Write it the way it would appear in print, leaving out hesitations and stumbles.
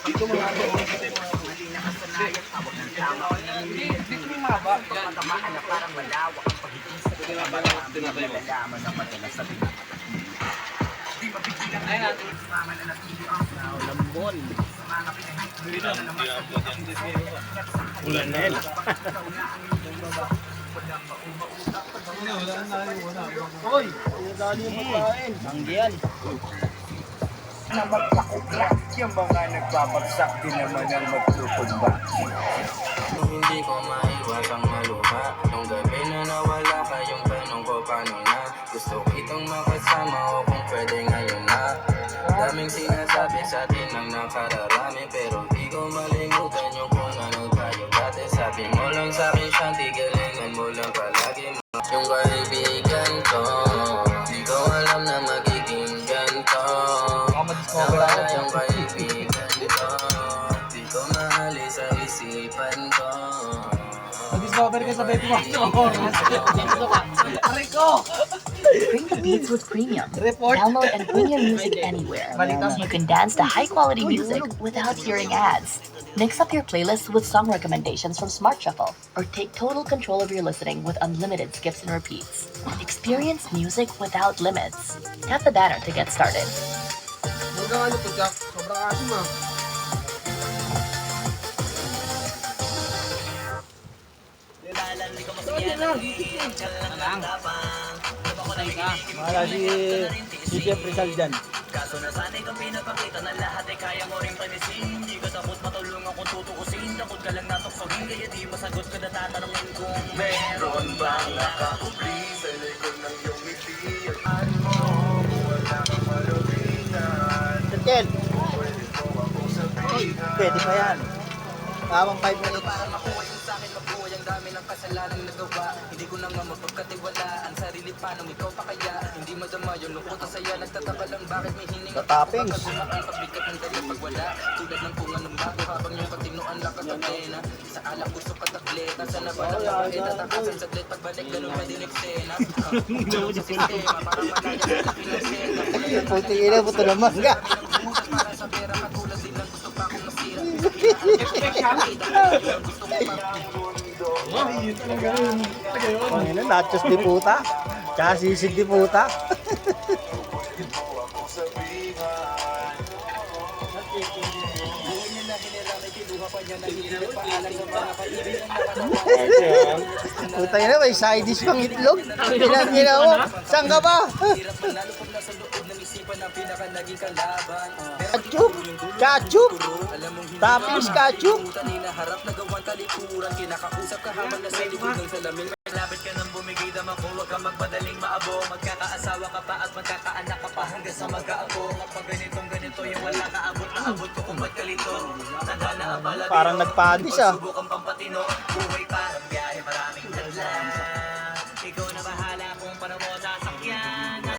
Dito mga dito may maba. Matamaan na parang malawak ang pagiging sa nalalaman ng madalas sa di mapigilan ay natin mama na natili ang lambon mga pinahintulutan na naman ulan na yan hoy, dali yung pagkain manggiyan na magpakukla yung mga nagbabagsak din naman ang magtukod ba Hindi ko maiwasang maluha Nung gabi na nawala ka yung tanong ko paano na Gusto kitang makasama o kung pwede ngayon na Daming sinasabi sa atin ng nakararami Pero di ko malimutan yung kung ano tayo dati Sabi mo lang sa'kin Shanti, galingan mo lang palagi Yung kaibigan ko Di ko alam na magiging ganito Nawala yung kaibigan ko Di ko maalis sa isipan ko Discover ka sa 24 oras. Bring the beats with Premium. Download and bring your music anywhere. You can dance to high-quality music without hearing ads. Mix up your playlist with song recommendations from Smart Shuffle, or take total control of your listening with unlimited skips and repeats. Experience music without limits. Tap the banner to get started. Sobrang asim ah. Wala si Jeff Rizal dyan. Kaso nasanay kang pinapakita na lahat ay kaya mo rin panisin Di ka takot matulungan kung tutukusin Takot ka lang natuksohin Kaya di masagot ka na tatanungin kung meron bang nakakupli Sa likod ng iyong ngiti At ano mo wala kang malubinan Jen, Pwede mo akong sabihan pwede pa yan. Tamang 5 minutes. Para makuha yung sa'kin mabuhay ang dami ng kasalanang nagawa Hindi ko na nga mapagkatiwalaan Sarili paano ikaw pa kaya Hindi madama yung lungkot at saya Nagtataka lang bakit may hininga Sa toppings. Pagbumaking pagbigat ng dali pag wala Tulad ng kung anong bago habang yung katinoan lakas at pena Sa alak gusto katakleta Sana ba lang ako tatakasan saglit Pagbalik ganun pa din eksena Tulog sa sistema parang malaya na pinasena Puti ina, puto naman ka. Para sa pera katulad din lang gusto pa akong masira Pangina, nachos di puta. Tsaka sisig di puta. Puta ina, may side dish pang itlog. Ilang ginawa. Saan ka ba? Ketchup, ketchup, toppings ketchup. Harap na gawang talikuran Kinakausap ka habang nasa likod ng salamin Malapit ka nang bumigay naman ko Huwag kang magpadaling maabo Magkakaasawa ka pa at magkakaanak ka pa Hanggang sa magkaapo Kapag ganito yung wala ka abot na abot ko kung ba't kalito Tanda na abala Parang nagpadis ah. Subukang pampatino Buhay parang biyahe maraming hadlang